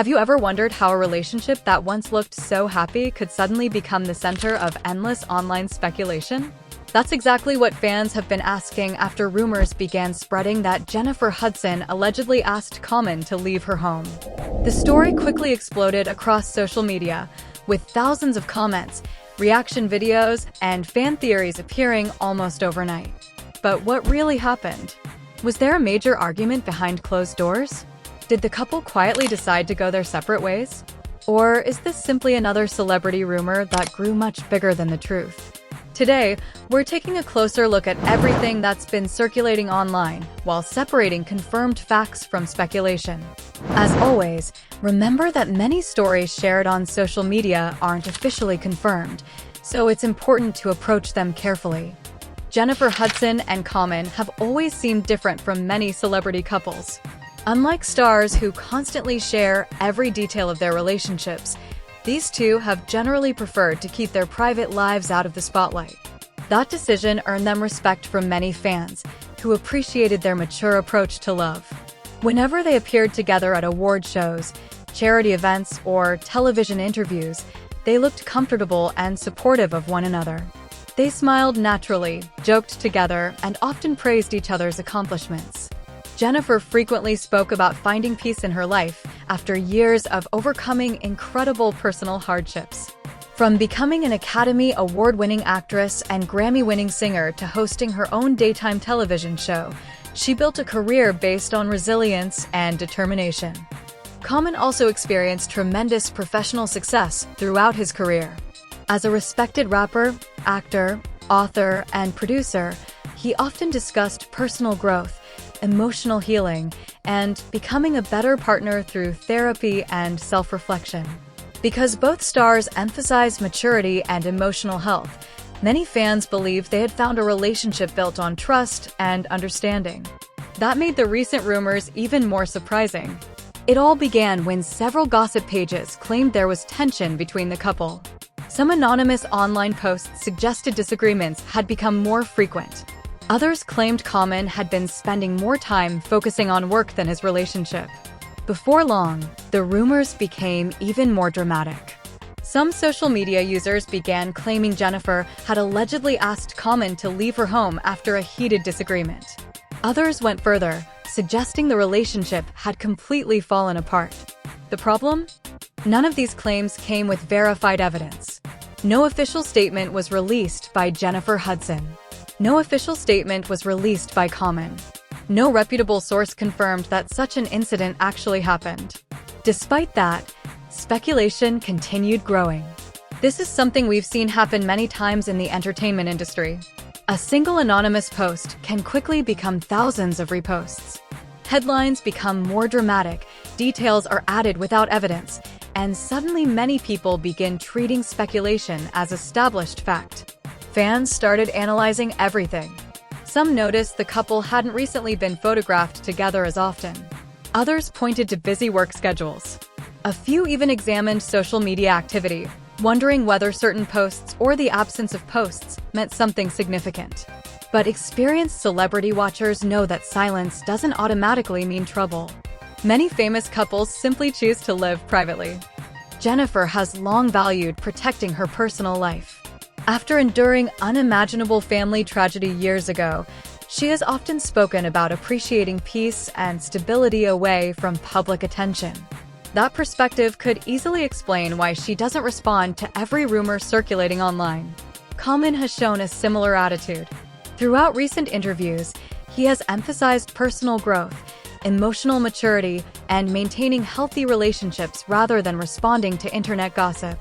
Have you ever wondered how a relationship that once looked so happy could suddenly become the center of endless online speculation? That's exactly what fans have been asking after rumors began spreading that Jennifer Hudson allegedly asked Common to leave her home. The story quickly exploded across social media, with thousands of comments, reaction videos, and fan theories appearing almost overnight. But what really happened? Was there a major argument behind closed doors? Did the couple quietly decide to go their separate ways? Or is this simply another celebrity rumor that grew much bigger than the truth? Today, we're taking a closer look at everything that's been circulating online, while separating confirmed facts from speculation. As always, remember that many stories shared on social media aren't officially confirmed, so it's important to approach them carefully. Jennifer Hudson and Common have always seemed different from many celebrity couples. Unlike stars who constantly share every detail of their relationships, these two have generally preferred to keep their private lives out of the spotlight. That decision earned them respect from many fans, who appreciated their mature approach to love. Whenever they appeared together at award shows, charity events, or television interviews, they looked comfortable and supportive of one another. They smiled naturally, joked together, and often praised each other's accomplishments. Jennifer frequently spoke about finding peace in her life after years of overcoming incredible personal hardships. From becoming an Academy Award-winning actress and Grammy-winning singer to hosting her own daytime television show, she built a career based on resilience and determination. Common also experienced tremendous professional success throughout his career. As a respected rapper, actor, author, and producer, he often discussed personal growth, emotional healing, and becoming a better partner through therapy and self-reflection. Because both stars emphasize maturity and emotional health, many fans believed they had found a relationship built on trust and understanding. That made the recent rumors even more surprising. It all began when several gossip pages claimed there was tension between the couple. Some anonymous online posts suggested disagreements had become more frequent. Others claimed Common had been spending more time focusing on work than his relationship. Before long, the rumors became even more dramatic. Some social media users began claiming Jennifer had allegedly asked Common to leave her home after a heated disagreement. Others went further, suggesting the relationship had completely fallen apart. The problem? None of these claims came with verified evidence. No official statement was released by Jennifer Hudson. No official statement was released by Common. No reputable source confirmed that such an incident actually happened. Despite that, speculation continued growing. This is something we've seen happen many times in the entertainment industry. A single anonymous post can quickly become thousands of reposts. Headlines become more dramatic, details are added without evidence, and suddenly many people begin treating speculation as established fact. Fans started analyzing everything. Some noticed the couple hadn't recently been photographed together as often. Others pointed to busy work schedules. A few even examined social media activity, wondering whether certain posts or the absence of posts meant something significant. But experienced celebrity watchers know that silence doesn't automatically mean trouble. Many famous couples simply choose to live privately. Jennifer has long valued protecting her personal life. After enduring unimaginable family tragedy years ago, she has often spoken about appreciating peace and stability away from public attention. That perspective could easily explain why she doesn't respond to every rumor circulating online. Common has shown a similar attitude. Throughout recent interviews, he has emphasized personal growth, emotional maturity, and maintaining healthy relationships rather than responding to internet gossip.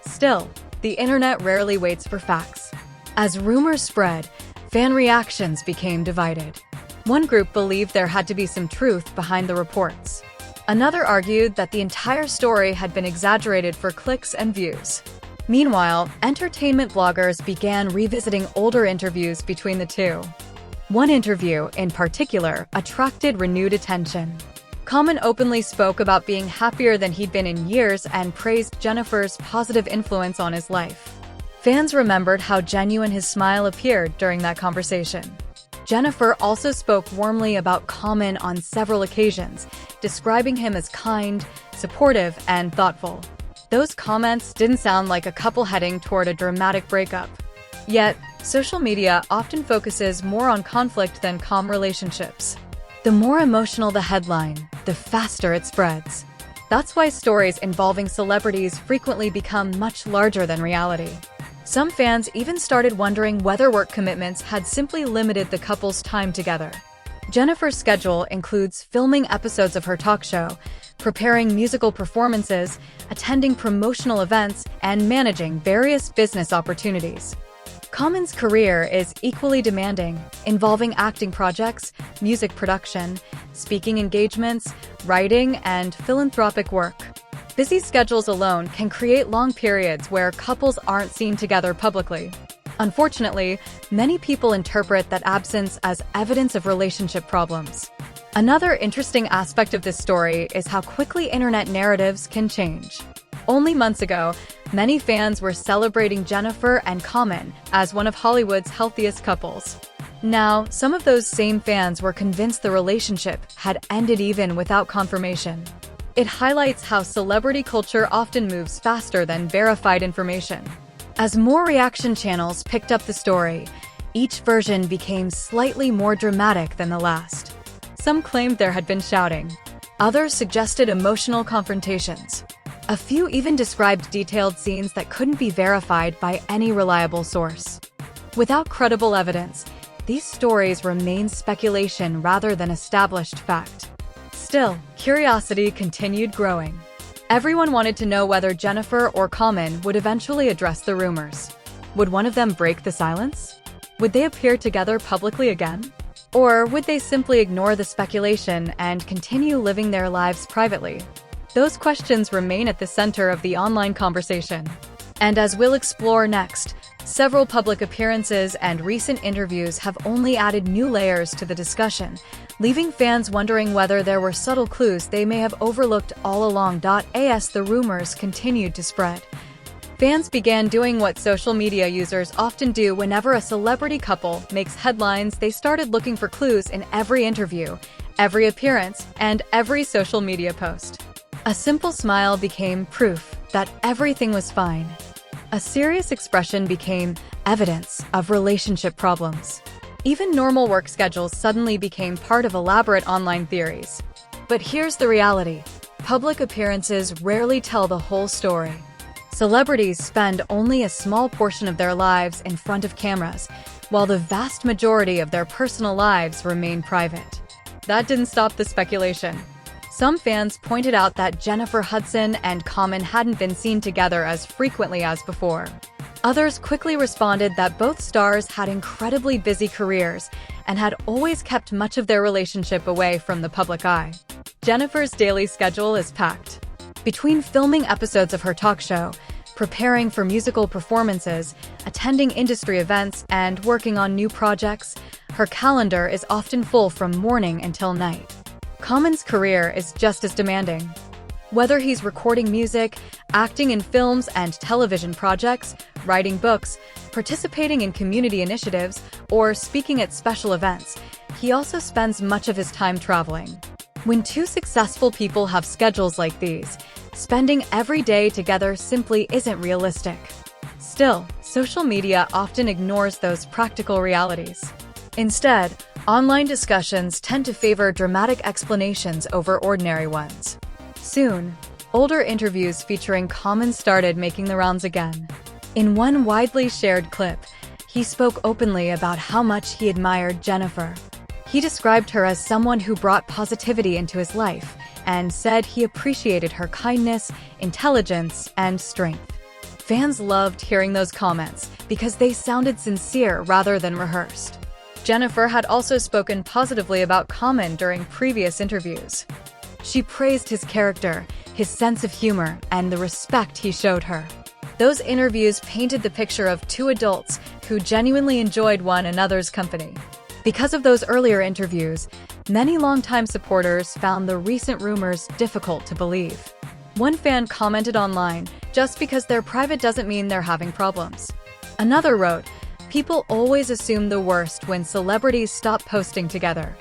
Still, the internet rarely waits for facts. As rumors spread, fan reactions became divided. One group believed there had to be some truth behind the reports. Another argued that the entire story had been exaggerated for clicks and views. Meanwhile, entertainment bloggers began revisiting older interviews between the two. One interview, in particular, attracted renewed attention. Common openly spoke about being happier than he'd been in years and praised Jennifer's positive influence on his life. Fans remembered how genuine his smile appeared during that conversation. Jennifer also spoke warmly about Common on several occasions, describing him as kind, supportive, and thoughtful. Those comments didn't sound like a couple heading toward a dramatic breakup. Yet, social media often focuses more on conflict than calm relationships. The more emotional the headline, the faster it spreads. That's why stories involving celebrities frequently become much larger than reality. Some fans even started wondering whether work commitments had simply limited the couple's time together. Jennifer's schedule includes filming episodes of her talk show, preparing musical performances, attending promotional events, and managing various business opportunities. Common's career is equally demanding, involving acting projects, music production, speaking engagements, writing, and philanthropic work. Busy schedules alone can create long periods where couples aren't seen together publicly. Unfortunately, many people interpret that absence as evidence of relationship problems. Another interesting aspect of this story is how quickly internet narratives can change. Only months ago, many fans were celebrating Jennifer and Common as one of Hollywood's healthiest couples. Now, some of those same fans were convinced the relationship had ended even without confirmation. It highlights how celebrity culture often moves faster than verified information. As more reaction channels picked up the story, each version became slightly more dramatic than the last. Some claimed there had been shouting. Others suggested emotional confrontations. A few even described detailed scenes that couldn't be verified by any reliable source. Without credible evidence, these stories remain speculation rather than established fact. Still, curiosity continued growing. Everyone wanted to know whether Jennifer or Common would eventually address the rumors. Would one of them break the silence? Would they appear together publicly again? Or would they simply ignore the speculation and continue living their lives privately? Those questions remain at the center of the online conversation. And as we'll explore next, several public appearances and recent interviews have only added new layers to the discussion, leaving fans wondering whether there were subtle clues they may have overlooked all along. As the rumors continued to spread, fans began doing what social media users often do whenever a celebrity couple makes headlines. They started looking for clues in every interview, every appearance, and every social media post. A simple smile became proof that everything was fine. A serious expression became evidence of relationship problems. Even normal work schedules suddenly became part of elaborate online theories. But here's the reality. Public appearances rarely tell the whole story. Celebrities spend only a small portion of their lives in front of cameras, while the vast majority of their personal lives remain private. That didn't stop the speculation. Some fans pointed out that Jennifer Hudson and Common hadn't been seen together as frequently as before. Others quickly responded that both stars had incredibly busy careers and had always kept much of their relationship away from the public eye. Jennifer's daily schedule is packed. Between filming episodes of her talk show, preparing for musical performances, attending industry events, and working on new projects, her calendar is often full from morning until night. Common's career is just as demanding. Whether he's recording music, acting in films and television projects, writing books, participating in community initiatives, or speaking at special events, he also spends much of his time traveling. When two successful people have schedules like these, spending every day together simply isn't realistic. Still, social media often ignores those practical realities. Instead, online discussions tend to favor dramatic explanations over ordinary ones. Soon, older interviews featuring Common started making the rounds again. In one widely shared clip, he spoke openly about how much he admired Jennifer. He described her as someone who brought positivity into his life and said he appreciated her kindness, intelligence, and strength. Fans loved hearing those comments because they sounded sincere rather than rehearsed. Jennifer had also spoken positively about Common during previous interviews. She praised his character, his sense of humor, and the respect he showed her. Those interviews painted the picture of two adults who genuinely enjoyed one another's company. Because of those earlier interviews, many longtime supporters found the recent rumors difficult to believe. One fan commented online, "Just because they're private doesn't mean they're having problems." Another wrote, People always assume the worst when celebrities stop posting together.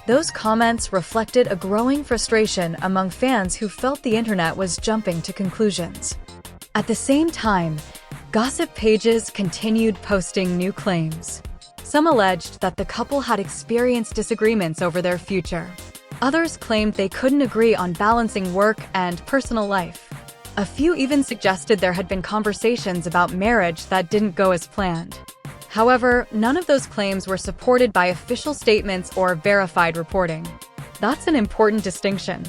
Those comments reflected a growing frustration among fans who felt the internet was jumping to conclusions. At the same time, gossip pages continued posting new claims. Some alleged that the couple had experienced disagreements over their future. Others claimed they couldn't agree on balancing work and personal life. A few even suggested there had been conversations about marriage that didn't go as planned. However, none of those claims were supported by official statements or verified reporting. That's an important distinction.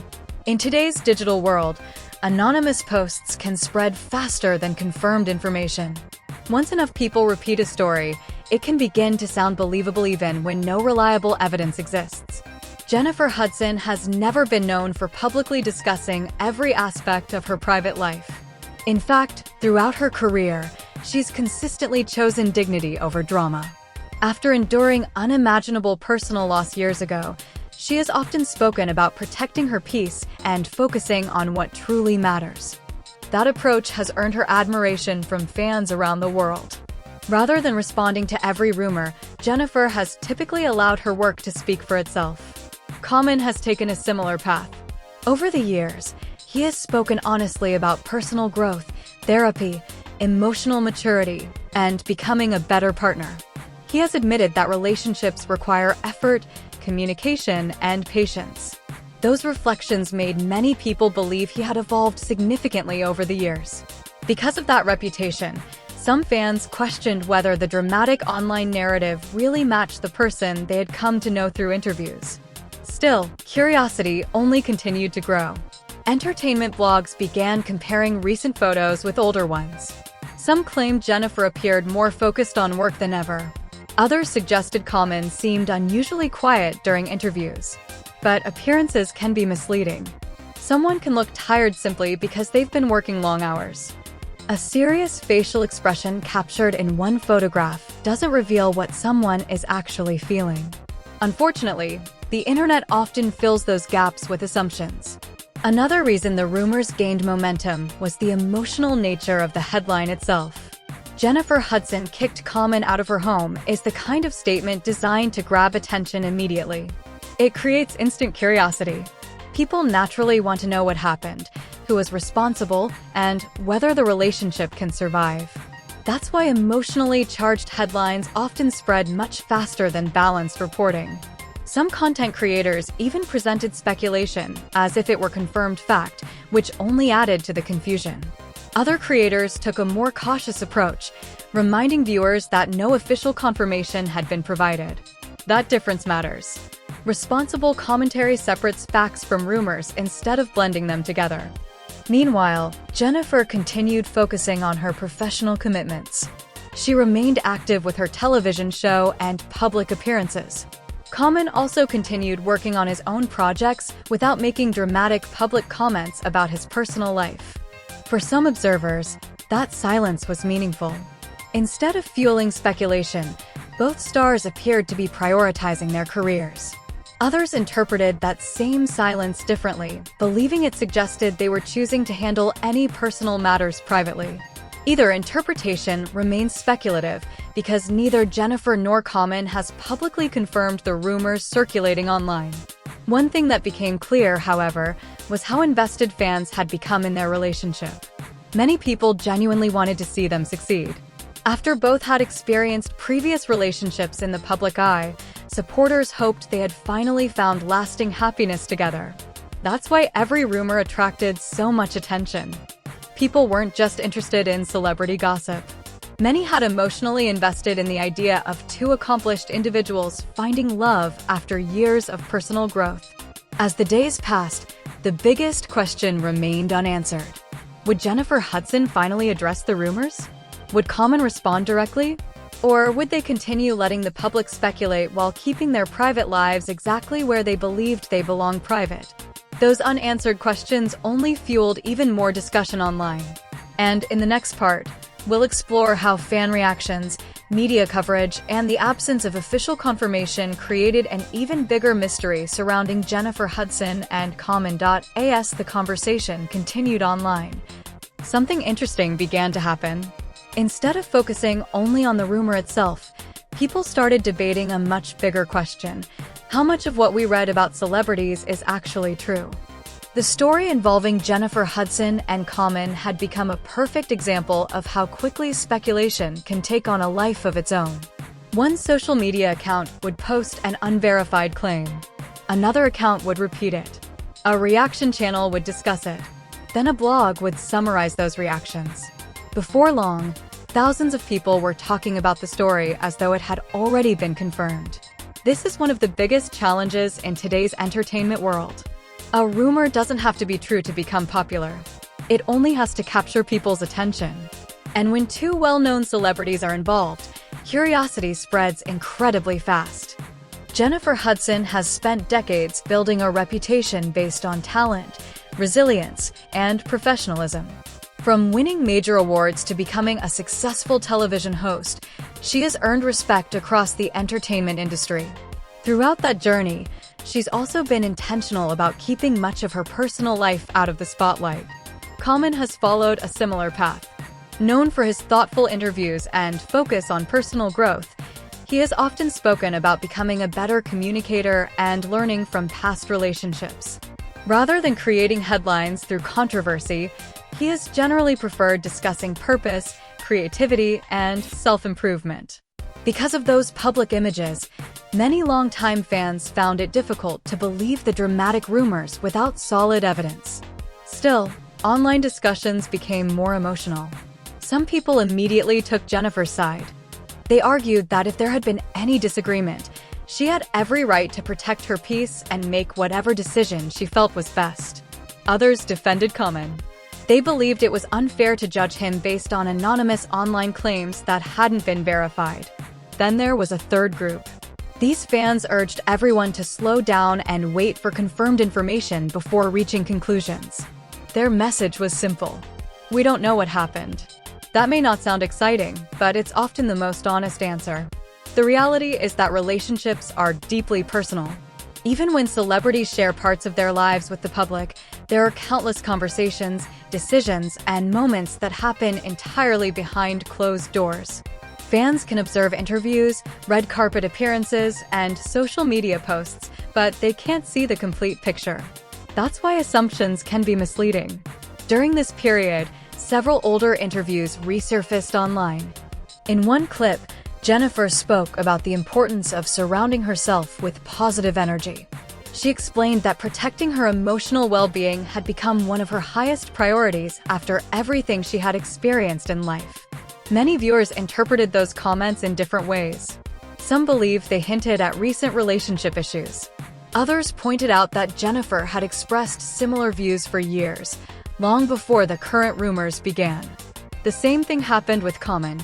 In today's digital world, anonymous posts can spread faster than confirmed information. Once enough people repeat a story, it can begin to sound believable even when no reliable evidence exists. Jennifer Hudson has never been known for publicly discussing every aspect of her private life. In fact, throughout her career, she's consistently chosen dignity over drama. After enduring unimaginable personal loss years ago, she has often spoken about protecting her peace and focusing on what truly matters. That approach has earned her admiration from fans around the world. Rather than responding to every rumor, Jennifer has typically allowed her work to speak for itself. Common has taken a similar path. Over the years, he has spoken honestly about personal growth, therapy, emotional maturity, and becoming a better partner. He has admitted that relationships require effort, communication, and patience. Those reflections made many people believe he had evolved significantly over the years. Because of that reputation, some fans questioned whether the dramatic online narrative really matched the person they had come to know through interviews. Still, curiosity only continued to grow. Entertainment blogs began comparing recent photos with older ones. Some claimed Jennifer appeared more focused on work than ever. Others suggested Common seemed unusually quiet during interviews. But appearances can be misleading. Someone can look tired simply because they've been working long hours. A serious facial expression captured in one photograph doesn't reveal what someone is actually feeling. Unfortunately, the internet often fills those gaps with assumptions. Another reason the rumors gained momentum was the emotional nature of the headline itself. Jennifer Hudson kicked Common out of her home is the kind of statement designed to grab attention immediately. It creates instant curiosity. People naturally want to know what happened, who was responsible, and whether the relationship can survive. That's why emotionally charged headlines often spread much faster than balanced reporting. Some content creators even presented speculation as if it were confirmed fact, which only added to the confusion. Other creators took a more cautious approach, reminding viewers that no official confirmation had been provided. That difference matters. Responsible commentary separates facts from rumors instead of blending them together. Meanwhile, Jennifer continued focusing on her professional commitments. She remained active with her television show and public appearances. Common also continued working on his own projects without making dramatic public comments about his personal life. For some observers, that silence was meaningful. Instead of fueling speculation, both stars appeared to be prioritizing their careers. Others interpreted that same silence differently, believing it suggested they were choosing to handle any personal matters privately. Either interpretation remains speculative because neither Jennifer nor Common has publicly confirmed the rumors circulating online. One thing that became clear, however, was how invested fans had become in their relationship. Many people genuinely wanted to see them succeed. After both had experienced previous relationships in the public eye, supporters hoped they had finally found lasting happiness together. That's why every rumor attracted so much attention. People weren't just interested in celebrity gossip. Many had emotionally invested in the idea of two accomplished individuals finding love after years of personal growth. As the days passed, the biggest question remained unanswered. Would Jennifer Hudson finally address the rumors? Would Common respond directly? Or would they continue letting the public speculate while keeping their private lives exactly where they believed they belonged private? Those unanswered questions only fueled even more discussion online. And in the next part, we'll explore how fan reactions, media coverage, and the absence of official confirmation created an even bigger mystery surrounding Jennifer Hudson and Common. As the conversation continued online, something interesting began to happen. Instead of focusing only on the rumor itself, people started debating a much bigger question: how much of what we read about celebrities is actually true? The story involving Jennifer Hudson and Common had become a perfect example of how quickly speculation can take on a life of its own. One social media account would post an unverified claim. Another account would repeat it. A reaction channel would discuss it. Then a blog would summarize those reactions. Before long, thousands of people were talking about the story as though it had already been confirmed. This is one of the biggest challenges in today's entertainment world. A rumor doesn't have to be true to become popular. It only has to capture people's attention. And when two well-known celebrities are involved, curiosity spreads incredibly fast. Jennifer Hudson has spent decades building a reputation based on talent, resilience, and professionalism. From winning major awards to becoming a successful television host, she has earned respect across the entertainment industry. Throughout that journey, she's also been intentional about keeping much of her personal life out of the spotlight. Common has followed a similar path. Known for his thoughtful interviews and focus on personal growth, he has often spoken about becoming a better communicator and learning from past relationships. Rather than creating headlines through controversy, he has generally preferred discussing purpose, creativity, and self-improvement. Because of those public images, many longtime fans found it difficult to believe the dramatic rumors without solid evidence. Still, online discussions became more emotional. Some people immediately took Jennifer's side. They argued that if there had been any disagreement, she had every right to protect her peace and make whatever decision she felt was best. Others defended Common. They believed it was unfair to judge him based on anonymous online claims that hadn't been verified. Then there was a third group. These fans urged everyone to slow down and wait for confirmed information before reaching conclusions. Their message was simple: we don't know what happened. That may not sound exciting, but it's often the most honest answer. The reality is that relationships are deeply personal. Even when celebrities share parts of their lives with the public, there are countless conversations, decisions, and moments that happen entirely behind closed doors. Fans can observe interviews, red carpet appearances, and social media posts, but they can't see the complete picture. That's why assumptions can be misleading. During this period, several older interviews resurfaced online. In one clip, Jennifer spoke about the importance of surrounding herself with positive energy. She explained that protecting her emotional well-being had become one of her highest priorities after everything she had experienced in life. Many viewers interpreted those comments in different ways. Some believe they hinted at recent relationship issues. Others pointed out that Jennifer had expressed similar views for years, long before the current rumors began. The same thing happened with Common.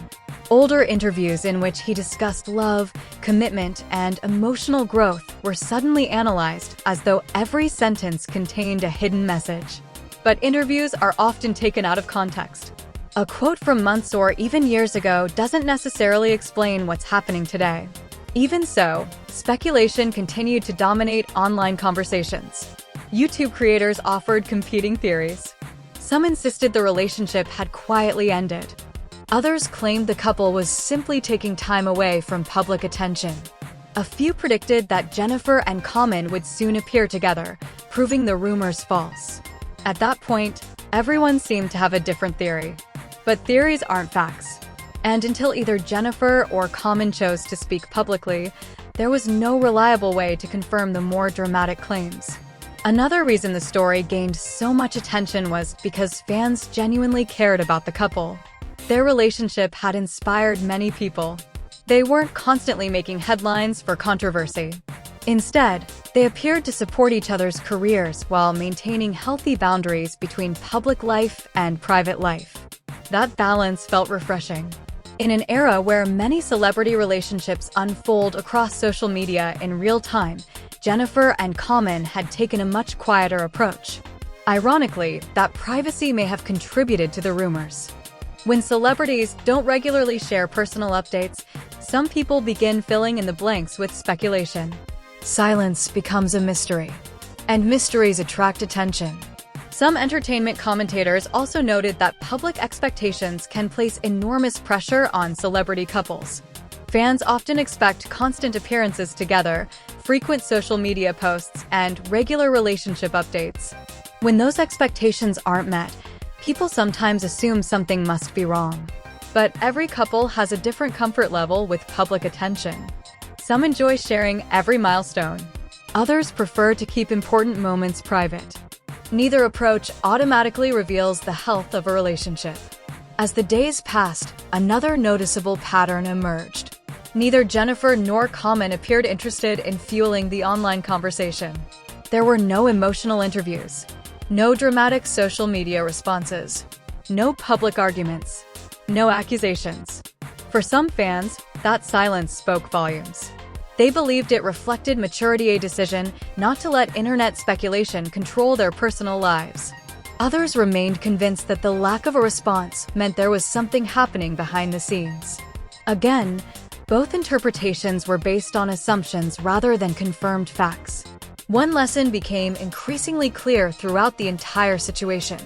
Older interviews in which he discussed love, commitment, and emotional growth were suddenly analyzed as though every sentence contained a hidden message. But interviews are often taken out of context. A quote from months or even years ago doesn't necessarily explain what's happening today. Even so, speculation continued to dominate online conversations. YouTube creators offered competing theories. Some insisted the relationship had quietly ended. Others claimed the couple was simply taking time away from public attention. A few predicted that Jennifer and Common would soon appear together, proving the rumors false. At that point, everyone seemed to have a different theory. But theories aren't facts. And until either Jennifer or Common chose to speak publicly, there was no reliable way to confirm the more dramatic claims. Another reason the story gained so much attention was because fans genuinely cared about the couple. Their relationship had inspired many people. They weren't constantly making headlines for controversy. Instead, they appeared to support each other's careers while maintaining healthy boundaries between public life and private life. That balance felt refreshing. In an era where many celebrity relationships unfold across social media in real time, Jennifer and Common had taken a much quieter approach. Ironically, that privacy may have contributed to the rumors. When celebrities don't regularly share personal updates, some people begin filling in the blanks with speculation. Silence becomes a mystery, and mysteries attract attention. Some entertainment commentators also noted that public expectations can place enormous pressure on celebrity couples. Fans often expect constant appearances together, frequent social media posts, and regular relationship updates. When those expectations aren't met, people sometimes assume something must be wrong. But every couple has a different comfort level with public attention. Some enjoy sharing every milestone. Others prefer to keep important moments private. Neither approach automatically reveals the health of a relationship. As the days passed, another noticeable pattern emerged. Neither Jennifer nor Common appeared interested in fueling the online conversation. There were no emotional interviews, no dramatic social media responses, no public arguments, no accusations. For some fans, that silence spoke volumes. They believed it reflected maturity, a decision not to let internet speculation control their personal lives. Others remained convinced that the lack of a response meant there was something happening behind the scenes. Again, both interpretations were based on assumptions rather than confirmed facts. One lesson became increasingly clear throughout the entire situation.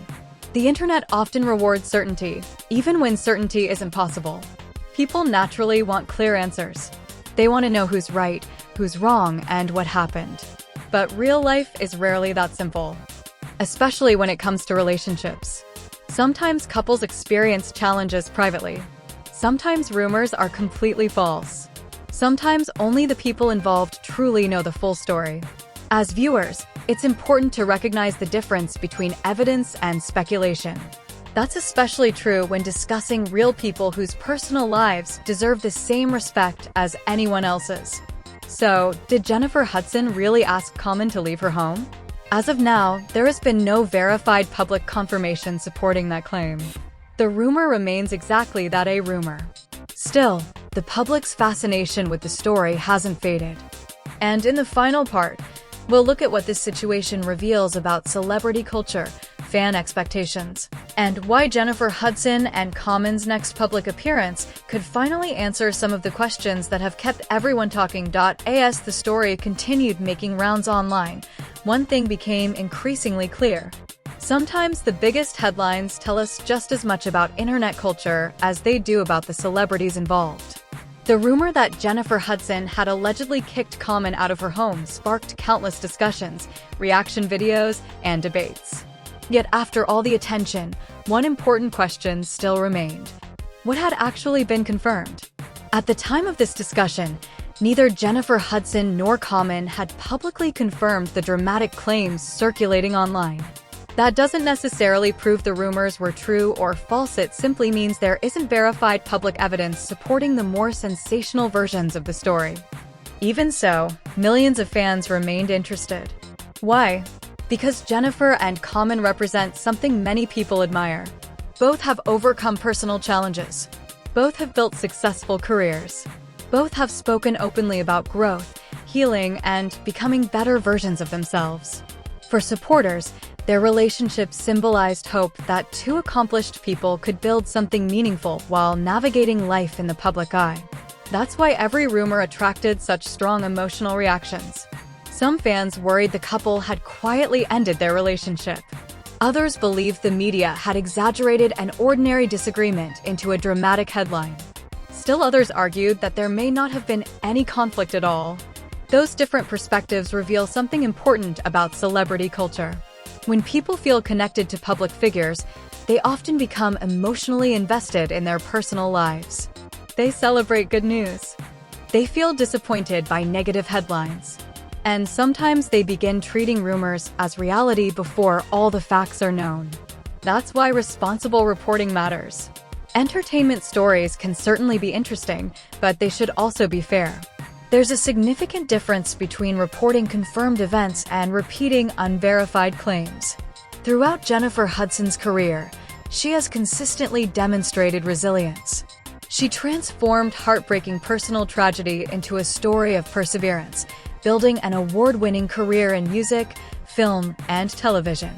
The internet often rewards certainty, even when certainty isn't possible. People naturally want clear answers. They want to know who's right, who's wrong, and what happened. But real life is rarely that simple, especially when it comes to relationships. Sometimes couples experience challenges privately. Sometimes rumors are completely false. Sometimes only the people involved truly know the full story. As viewers, it's important to recognize the difference between evidence and speculation. That's especially true when discussing real people whose personal lives deserve the same respect as anyone else's. So, did Jennifer Hudson really ask Common to leave her home? As of now, there has been no verified public confirmation supporting that claim. The rumor remains exactly that, a rumor. Still, the public's fascination with the story hasn't faded. And in the final part, we'll look at what this situation reveals about celebrity culture, fan expectations, and why Jennifer Hudson and Common's next public appearance could finally answer some of the questions that have kept everyone talking. As the story continued making rounds online, one thing became increasingly clear. Sometimes the biggest headlines tell us just as much about internet culture as they do about the celebrities involved. The rumor that Jennifer Hudson had allegedly kicked Common out of her home sparked countless discussions, reaction videos, and debates. Yet after all the attention, one important question still remained. What had actually been confirmed? At the time of this discussion, neither Jennifer Hudson nor Common had publicly confirmed the dramatic claims circulating online. That doesn't necessarily prove the rumors were true or false. It simply means there isn't verified public evidence supporting the more sensational versions of the story. Even so, millions of fans remained interested. Why? Because Jennifer and Common represent something many people admire. Both have overcome personal challenges. Both have built successful careers. Both have spoken openly about growth, healing, and becoming better versions of themselves. For supporters, their relationship symbolized hope that two accomplished people could build something meaningful while navigating life in the public eye. That's why every rumor attracted such strong emotional reactions. Some fans worried the couple had quietly ended their relationship. Others believed the media had exaggerated an ordinary disagreement into a dramatic headline. Still others argued that there may not have been any conflict at all. Those different perspectives reveal something important about celebrity culture. When people feel connected to public figures, they often become emotionally invested in their personal lives. They celebrate good news. They feel disappointed by negative headlines. And sometimes they begin treating rumors as reality before all the facts are known. That's why responsible reporting matters. Entertainment stories can certainly be interesting, but they should also be fair. There's a significant difference between reporting confirmed events and repeating unverified claims. Throughout Jennifer Hudson's career, she has consistently demonstrated resilience. She transformed heartbreaking personal tragedy into a story of perseverance, building an award-winning career in music, film, and television.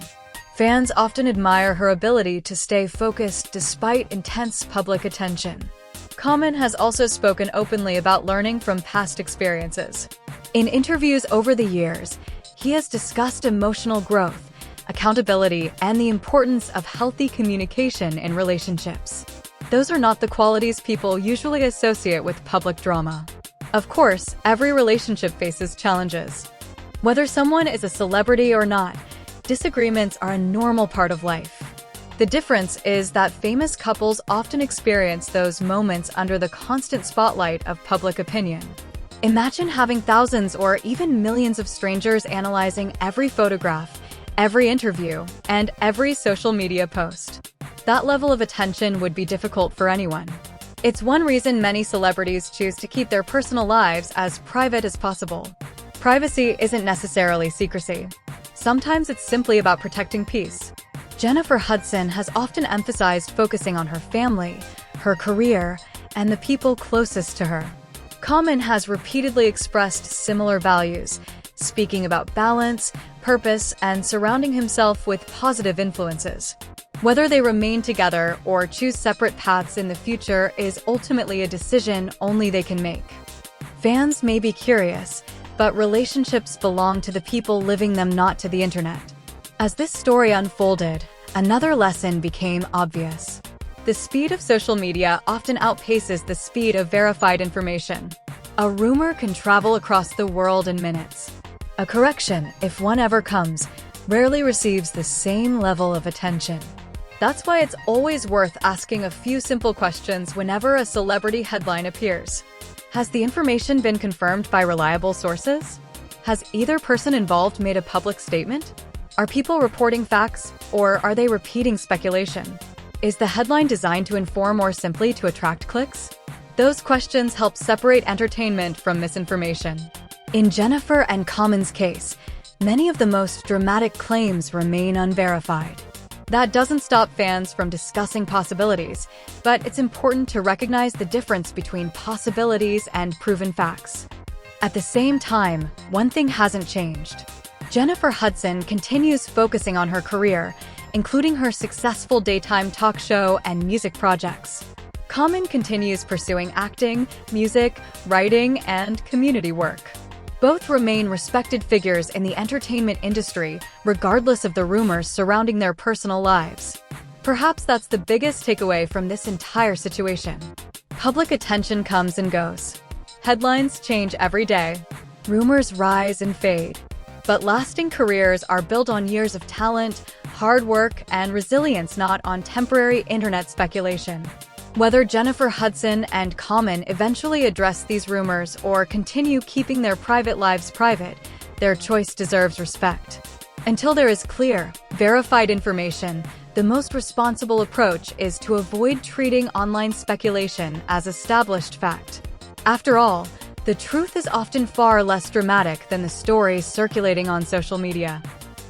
Fans often admire her ability to stay focused despite intense public attention. Common has also spoken openly about learning from past experiences. In interviews over the years, he has discussed emotional growth, accountability, and the importance of healthy communication in relationships. Those are not the qualities people usually associate with public drama. Of course, every relationship faces challenges. Whether someone is a celebrity or not, disagreements are a normal part of life. The difference is that famous couples often experience those moments under the constant spotlight of public opinion. Imagine having thousands or even millions of strangers analyzing every photograph, every interview, and every social media post. That level of attention would be difficult for anyone. It's one reason many celebrities choose to keep their personal lives as private as possible. Privacy isn't necessarily secrecy. Sometimes it's simply about protecting peace. Jennifer Hudson has often emphasized focusing on her family, her career, and the people closest to her. Common has repeatedly expressed similar values, speaking about balance, purpose, and surrounding himself with positive influences. Whether they remain together or choose separate paths in the future is ultimately a decision only they can make. Fans may be curious, but relationships belong to the people living them, not to the internet. As this story unfolded, another lesson became obvious. The speed of social media often outpaces the speed of verified information. A rumor can travel across the world in minutes. A correction, if one ever comes, rarely receives the same level of attention. That's why it's always worth asking a few simple questions whenever a celebrity headline appears. Has the information been confirmed by reliable sources? Has either person involved made a public statement? Are people reporting facts, or are they repeating speculation? Is the headline designed to inform or simply to attract clicks? Those questions help separate entertainment from misinformation. In Jennifer and Common's case, many of the most dramatic claims remain unverified. That doesn't stop fans from discussing possibilities, but it's important to recognize the difference between possibilities and proven facts. At the same time, one thing hasn't changed. Jennifer Hudson continues focusing on her career, including her successful daytime talk show and music projects. Common continues pursuing acting, music, writing, and community work. Both remain respected figures in the entertainment industry, regardless of the rumors surrounding their personal lives. Perhaps that's the biggest takeaway from this entire situation. Public attention comes and goes. Headlines change every day. Rumors rise and fade. But lasting careers are built on years of talent, hard work, and resilience, not on temporary internet speculation. Whether Jennifer Hudson and Common eventually address these rumors or continue keeping their private lives private, their choice deserves respect. Until there is clear, verified information, the most responsible approach is to avoid treating online speculation as established fact. After all, the truth is often far less dramatic than the stories circulating on social media.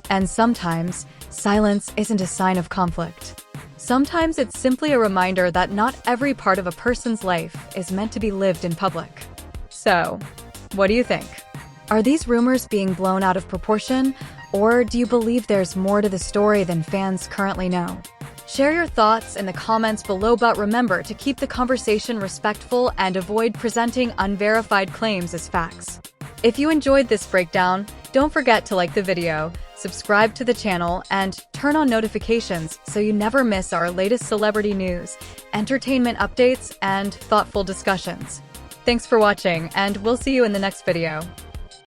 And sometimes, silence isn't a sign of conflict. Sometimes it's simply a reminder that not every part of a person's life is meant to be lived in public. So, what do you think? Are these rumors being blown out of proportion, or do you believe there's more to the story than fans currently know? Share your thoughts in the comments below, but remember to keep the conversation respectful and avoid presenting unverified claims as facts. If you enjoyed this breakdown, don't forget to like the video, subscribe to the channel, and turn on notifications so you never miss our latest celebrity news, entertainment updates, and thoughtful discussions. Thanks for watching, and we'll see you in the next video.